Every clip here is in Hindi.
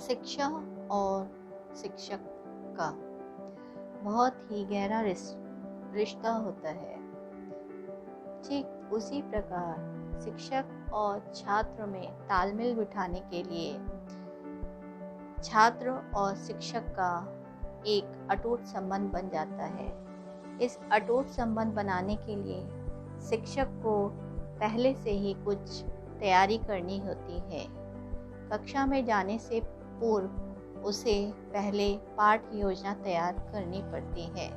शिक्षा और शिक्षक का बहुत ही गहरा रिश्ता होता है। ठीक उसी प्रकार शिक्षक और छात्र में तालमेल बिठाने के लिए छात्र और शिक्षक का एक अटूट संबंध बन जाता है। इस अटूट संबंध बनाने के लिए शिक्षक को पहले से ही कुछ तैयारी करनी होती है। कक्षा में जाने से पूर्व उसे पहले पाठ योजना तैयार करनी पड़ती है।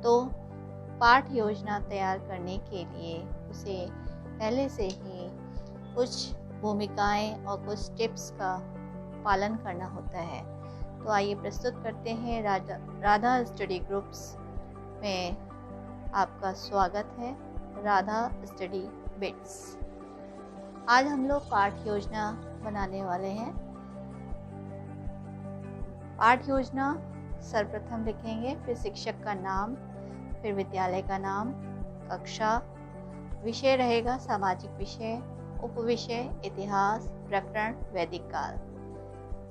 तो पाठ योजना तैयार करने के लिए उसे पहले से ही कुछ भूमिकाएं और कुछ टिप्स का पालन करना होता है। तो आइए प्रस्तुत करते हैं राधा स्टडी ग्रुप्स में आपका स्वागत है। Radha study bits. आज हम लोग पाठ योजना बनाने वाले हैं। पाठ योजना सर्वप्रथम लिखेंगे, फिर शिक्षक का नाम, फिर विद्यालय का नाम, कक्षा, विषय रहेगा सामाजिक विषय, उपविषय इतिहास, प्रकरण वैदिक काल।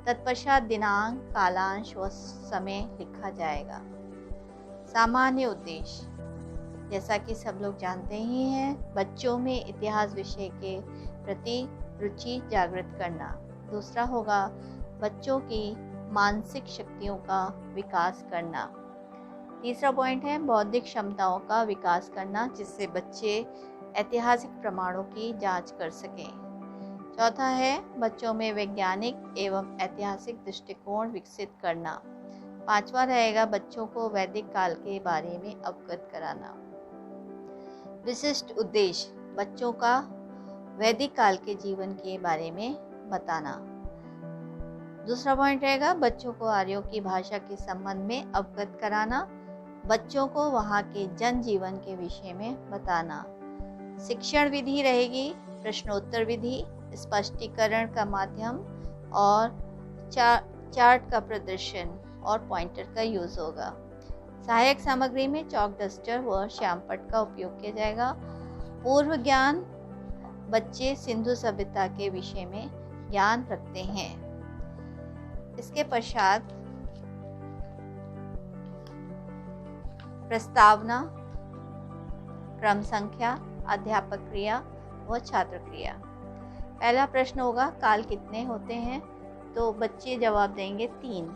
तत्पश्चात दिनांक, कालांश व समय लिखा जाएगा। सामान्य उद्देश्य, जैसा कि सब लोग जानते ही हैं, बच्चों में इतिहास विषय के प्रति रुचि जागृत करना। दूसरा होगा बच्चों की मानसिक शक्तियों का विकास करना। तीसरा पॉइंट है बौद्धिक क्षमताओं का विकास करना, जिससे बच्चे ऐतिहासिक प्रमाणों की जांच कर सकें। चौथा है बच्चों में वैज्ञानिक एवं ऐतिहासिक दृष्टिकोण विकसित करना। पांचवा रहेगा बच्चों को वैदिक काल के बारे में अवगत कराना। विशिष्ट उद्देश्य, बच्चों का वैदिक काल के जीवन के बारे में बताना। दूसरा पॉइंट रहेगा बच्चों को आर्यों की भाषा के संबंध में अवगत कराना, बच्चों को वहाँ के जन जीवन के विषय में बताना। शिक्षण विधि रहेगी प्रश्नोत्तर विधि, स्पष्टीकरण का माध्यम और चार्ट का प्रदर्शन और पॉइंटर का यूज होगा। सहायक सामग्री में चॉक, डस्टर व श्यामपट्ट का उपयोग किया जाएगा। पूर्व ज्ञान, बच्चे सिंधु सभ्यता के विषय में ज्ञान रखते हैं। इसके पश्चात प्रस्तावना, क्रम संख्या, अध्यापक क्रिया व छात्र क्रिया। पहला प्रश्न होगा काल कितने होते हैं? तो बच्चे जवाब देंगे 3।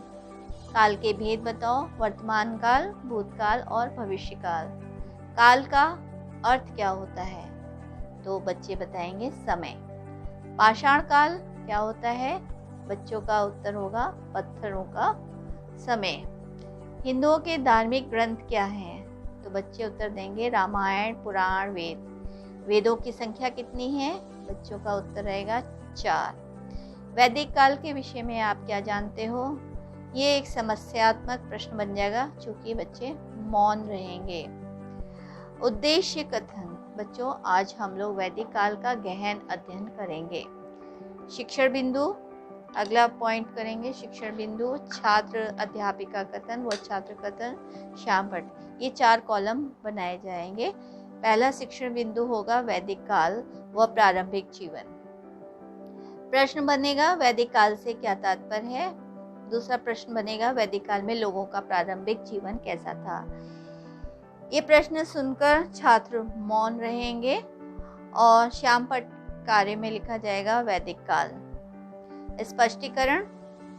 काल के भेद बताओ, वर्तमान काल, भूतकाल और भविष्यकाल। काल का अर्थ क्या होता है? तो बच्चे बताएंगे समय। पाषाण काल क्या होता है? बच्चों का उत्तर होगा पत्थरों का समय। हिंदुओं के धार्मिक ग्रंथ क्या हैं? तो बच्चे उत्तर देंगे रामायण, पुराण, वेद। वेदों की संख्या कितनी है? बच्चों का उत्तर रहेगा 4। वैदिक काल के विषय में आप क्या जानते हो? ये एक समस्यात्मक प्रश्न बन जाएगा, चूंकि बच्चे मौन रहेंगे। उद्देश्य कथन, बच्चों आज हम लोग वैदिक काल का गहन अध्ययन करेंगे। शिक्षण बिंदु, अगला पॉइंट करेंगे शिक्षण बिंदु, छात्र अध्यापिका कथन व छात्र कथन, श्यामपट्ट। ये 4 कॉलम बनाए जाएंगे। पहला शिक्षण बिंदु होगा वैदिक काल व प्रारंभिक जीवन। प्रश्न बनेगा वैदिक काल से क्या तात्पर्य है? दूसरा प्रश्न बनेगा वैदिक काल में लोगों का प्रारंभिक जीवन कैसा था? ये प्रश्न सुनकर छात्र मौन रहेंगे और श्यामपट्ट कार्य में लिखा जाएगा वैदिक काल। स्पष्टीकरण,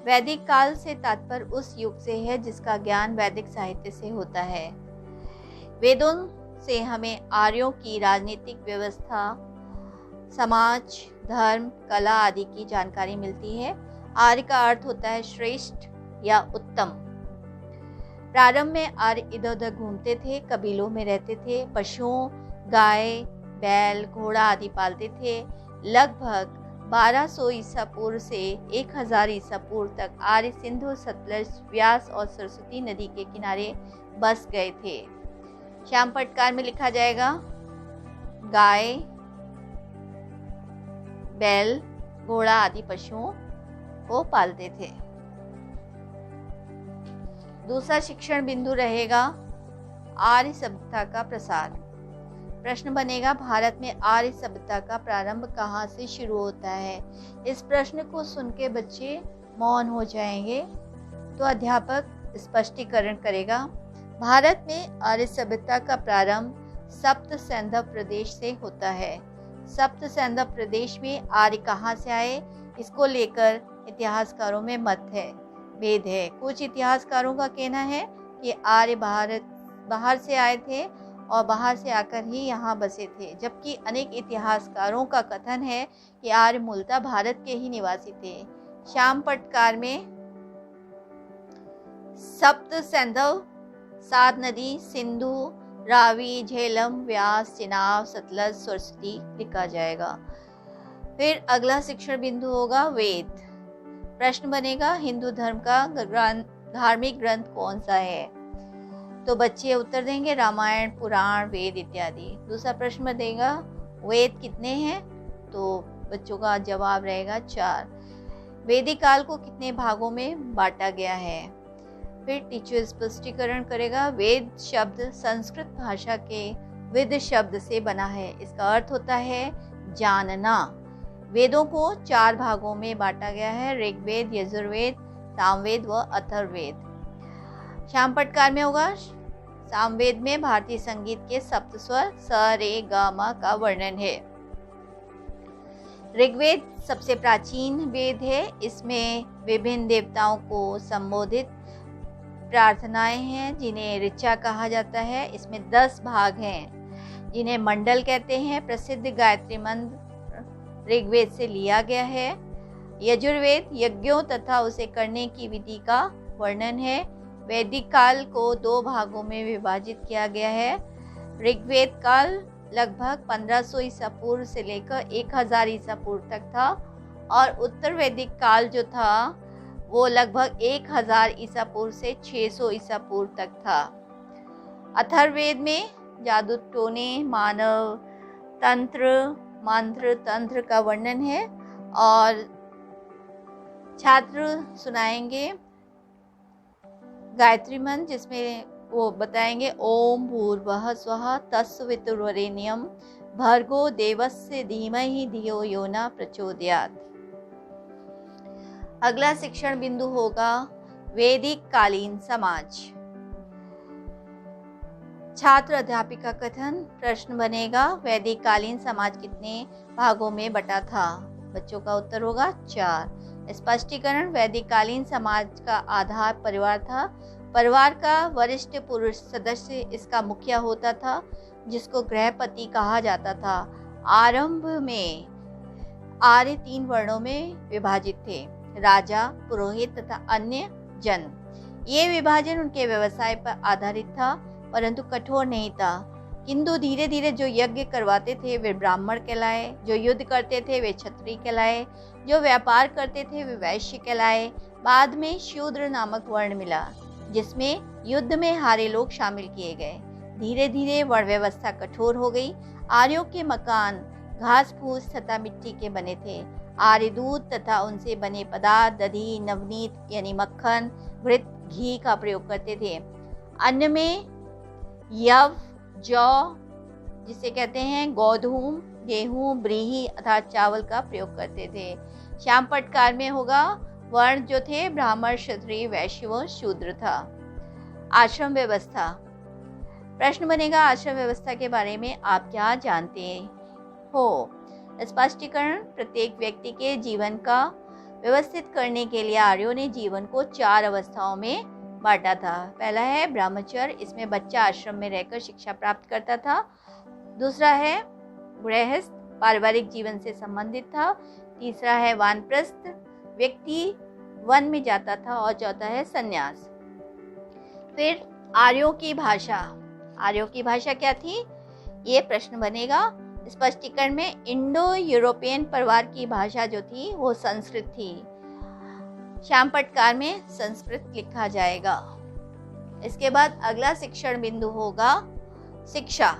वैदिक काल से तात्पर्य उस युग से है जिसका ज्ञान वैदिक साहित्य से होता है। वेदों से हमें आर्यों की राजनीतिक व्यवस्था, समाज, धर्म, कला आदि की जानकारी मिलती है। आर्य का अर्थ होता है श्रेष्ठ या उत्तम। प्रारंभ में आर्य इधर उधर घूमते थे, कबीलों में रहते थे, पशुओं, गाय, बैल, घोड़ा आदि पालते थे। लगभग 1200 ईसा पूर्व से 1000 ईसा पूर्व तक आर्य सिंधु, सतलज, व्यास और सरस्वती नदी के किनारे बस गए थे। श्यामपट्टकार में लिखा जाएगा गाय, बैल, घोड़ा आदि पशुओं को पालते थे। दूसरा शिक्षण बिंदु रहेगा आर्य सभ्यता का प्रसार। प्रश्न बनेगा भारत में आर्य सभ्यता का प्रारंभ कहाँ से शुरू होता है। इस प्रश्न को सुन के बच्चे मौन हो जाएंगे, तो अध्यापक स्पष्टीकरण करेगा। भारत में आर्य सभ्यता का प्रारंभ सप्त सैंधव प्रदेश से होता है। सप्त सैंधव प्रदेश में आर्य कहाँ से आए, इसको लेकर इतिहासकारों में मत है, भेद है। कुछ इतिहासकारों का कहना है कि आर्य बाहर से आए थे और बाहर से आकर ही यहाँ बसे थे, जबकि अनेक इतिहासकारों का कथन है कि आर्य मूलतः भारत के ही निवासी थे। श्याम पटकार में सप्त सैंधव 7 नदी सिंधु, रावी, झेलम, व्यास, चिनाब, सतलज, सरस्वती लिखा जाएगा। फिर अगला शिक्षण बिंदु होगा वेद। प्रश्न बनेगा हिंदू धर्म का धार्मिक ग्रंथ कौन सा है, तो बच्चे उत्तर देंगे रामायण, पुराण, वेद इत्यादि। दूसरा प्रश्न बनेगा वेद कितने हैं, तो बच्चों का जवाब रहेगा 4। वैदिक काल को कितने भागों में बांटा गया है। फिर टीचर स्पष्टीकरण करेगा वेद शब्द संस्कृत भाषा के वेद शब्द से बना है। इसका अर्थ होता है जानना। वेदों को 4 भागों में बांटा गया है, ऋग्वेद, यजुर्वेद, सामवेद व अथर्ववेद। श्याम पटकार में होगा सामवेद में भारतीय संगीत के सप्त स्वर स, रे, ग, म का वर्णन है। ऋग्वेद सबसे प्राचीन वेद है। इसमें विभिन्न देवताओं को संबोधित प्रार्थनाएं हैं जिन्हें ऋचा कहा जाता है। इसमें 10 भाग हैं जिन्हें मंडल कहते हैं। प्रसिद्ध गायत्री मंत्र ऋग्वेद से लिया गया है। यजुर्वेद यज्ञों तथा उसे करने की विधि का वर्णन है। वैदिक काल को 2 भागों में विभाजित किया गया है। ऋग्वेद काल लगभग 1500 ईसा पूर्व से लेकर 1000 ईसा पूर्व तक था और उत्तर वैदिक काल जो था वो लगभग 1000 ईसा पूर्व से 600 ईसा पूर्व तक था। अथर्ववेद में जादू टोने, मानव तंत्र, मंत्र तंत्र का वर्णन है और छात्र सुनाएंगे गायत्री मंत्र जिसमें वो बताएंगे ओम भूर्भुवः स्वः तत्सवितुर्वरेण्यं भर्गो देवस्य धीमहि धियो यो न प्रचोदयात्। अगला शिक्षण बिंदु होगा वैदिक कालीन समाज। छात्र अध्यापिका कथन। प्रश्न बनेगा वैदिक कालीन समाज कितने भागों में बटा था। बच्चों का उत्तर होगा 4। स्पष्टीकरण वैदिक कालीन समाज का आधार परिवार था। परिवार का वरिष्ठ पुरुष सदस्य इसका मुखिया होता था जिसको गृहपति कहा जाता था। आरंभ में आर्य 3 वर्णों में विभाजित थे, राजा, पुरोहित तथा अन्य जन। ये विभाजन उनके व्यवसाय पर आधारित था परंतु कठोर नहीं था, किंतु धीरे धीरे जो यज्ञ करवाते थे वे ब्राह्मण कहलाए, जो युद्ध करते थे वे क्षत्रिय कहलाए, जो व्यापार करते थे वे वैश्य कहलाए। बाद में शूद्र नामक वर्ण मिला जिसमें युद्ध में हारे लोग शामिल किए गए। धीरे धीरे वर्ण व्यवस्था कठोर हो गई। आर्यों के मकान घास फूस तथा मिट्टी के बने थे। आर्य दूध तथा उनसे बने पदार्थ, दही, नवनीत यानी मक्खन, घृत, घी का प्रयोग करते थे। अन्न में यव, जौ जिसे कहते हैं गोधूम, गेहूं, ब्रीही अर्थात चावल का प्रयोग करते थे। श्याम पटकार में होगा वर्ण जो थे ब्राह्मण, क्षत्रिय, वैश्य व शूद्र था। आश्रम व्यवस्था। प्रश्न बनेगा आश्रम व्यवस्था के बारे में आप क्या जानते हो। स्पष्टीकरण प्रत्येक व्यक्ति के जीवन का व्यवस्थित करने के लिए आर्यों ने जीवन को 4 अवस्थाओं में बांटा था। पहला है ब्रह्मचर्य, इसमें बच्चा आश्रम में रहकर शिक्षा प्राप्त करता था। दूसरा है गृहस्थ, पारिवारिक जीवन से संबंधित था। तीसरा है वानप्रस्थ, व्यक्ति वन में जाता था। और चौथा है संन्यास। फिर आर्यों की भाषा। आर्यों की भाषा क्या थी, ये प्रश्न बनेगा। स्पष्टीकरण में इंडो यूरोपियन परिवार की भाषा जो थी वो संस्कृत थी। श्याम पटकार में संस्कृत लिखा जाएगा। इसके बाद अगला शिक्षण बिंदु होगा शिक्षा।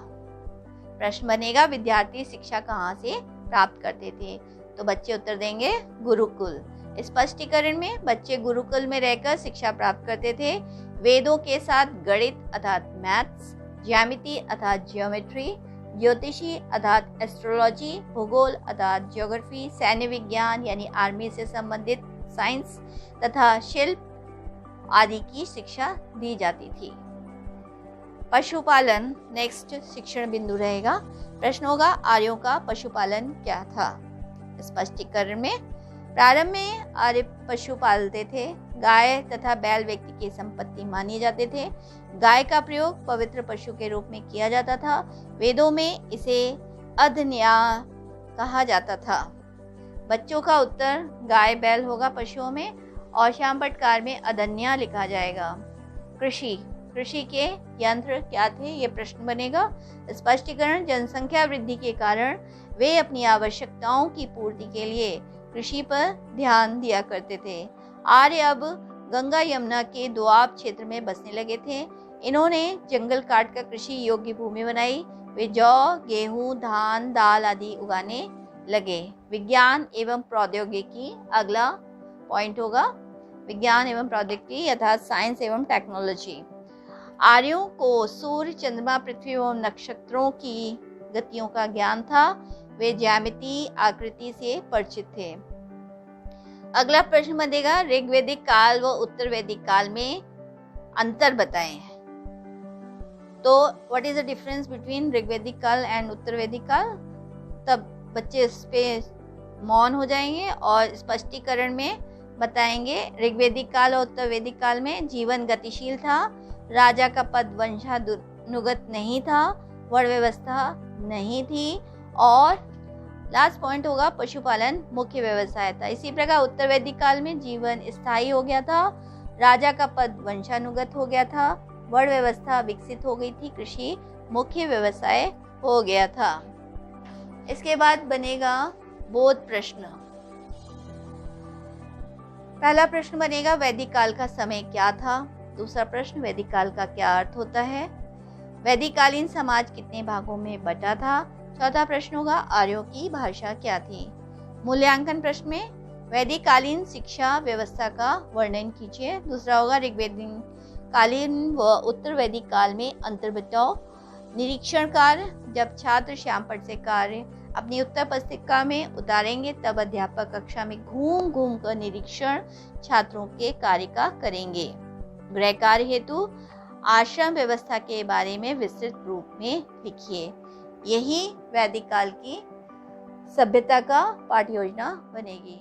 प्रश्न बनेगा विद्यार्थी शिक्षा कहाँ से प्राप्त करते थे, तो बच्चे उत्तर देंगे गुरुकुल। स्पष्टीकरण में बच्चे गुरुकुल में रहकर शिक्षा प्राप्त करते थे। वेदों के साथ गणित अर्थात मैथ्स, ज्यामिति अर्थात ज्योमेट्री, ज्योतिषी अर्थात एस्ट्रोलॉजी, भूगोल अर्थात ज्योग्राफी, सैन्य विज्ञान यानी आर्मी से संबंधित साइंस तथा शिल्प आदि की शिक्षा दी जाती थी। पशुपालन नेक्स्ट शिक्षण बिंदु रहेगा। प्रश्न होगा आर्यों का पशुपालन क्या था। स्पष्टीकरण में प्रारंभ में आर्य पशु पालते थे। गाय तथा बैल व्यक्ति की संपत्ति माने जाते थे। गाय का प्रयोग पवित्र पशु के रूप में किया जाता था। वेदों में इसे अधन्या कहा जाता था। बच्चों का उत्तर गाय बैल होगा पशुओं में, और श्यामपटकार में अधन्या लिखा जाएगा। कृषि के यंत्र क्या थे, ये प्रश्न बनेगा। स्पष्टीकरण जनसंख्या वृद्धि के कारण वे अपनी आवश्यकताओं की पूर्ति के लिए कृषि पर ध्यान दिया करते थे। आर्य अब गंगा यमुना के दोआब क्षेत्र में बसने लगे थे। इन्होंने जंगल काटकर कृषि योग्य भूमि बनाई। वे जौ, गेहूं, धान, दाल आदि उगाने लगे। विज्ञान एवं प्रौद्योगिकी अगला पॉइंट होगा। विज्ञान एवं प्रौद्योगिकी अर्थात साइंस एवं टेक्नोलॉजी। आर्यों को सूर्य, चंद्रमा, पृथ्वी एवं नक्षत्रों की गतियों का ज्ञान था। वे ज्यामिति आकृति से परिचित थे। अगला प्रश्न बनेगा ऋग्वैदिक काल व उत्तर वैदिक काल में अंतर बताएं। तो what is the difference between Rigvedic kaal and उत्तर वैदिक काल। तब बच्चे इस पे मौन हो जाएंगे और स्पष्टीकरण में बताएंगे। ऋग्वैदिक काल और उत्तर वैदिक काल में जीवन गतिशील था। राजा का पद वंशानुगत नहीं था। वर्ण व्यवस्था नहीं थी। और लास्ट पॉइंट होगा पशुपालन मुख्य व्यवसाय था। इसी प्रकार उत्तर वैदिक काल में जीवन स्थायी हो गया था। राजा का पद वंशानुगत हो गया था। वर्ण व्यवस्था विकसित हो गई थी। कृषि मुख्य व्यवसाय हो गया था। इसके बाद बनेगा बोध प्रश्न। पहला प्रश्न बनेगा वैदिक काल का समय क्या था। दूसरा प्रश्न वैदिक काल का क्या अर्थ होता है। वैदिक कालीन समाज कितने भागों में बटा था। चौथा प्रश्न होगा आर्यों की भाषा क्या थी। मूल्यांकन प्रश्न में वैदिक कालीन शिक्षा व्यवस्था का वर्णन कीजिए। दूसरा होगा ऋग्वैदिक कालीन व उत्तर वैदिक काल में अंतर बताओ। निरीक्षण कार्य जब छात्र श्यामपट से कार्य अपनी उत्तर पुस्तिका में उतारेंगे तब अध्यापक कक्षा में घूम घूम कर निरीक्षण छात्रों के कार्य का करेंगे। गृह कार्य हेतु आश्रम व्यवस्था के बारे में विस्तृत रूप में लिखिए। यही वैदिक काल की सभ्यता का पाठ्य योजना बनेगी।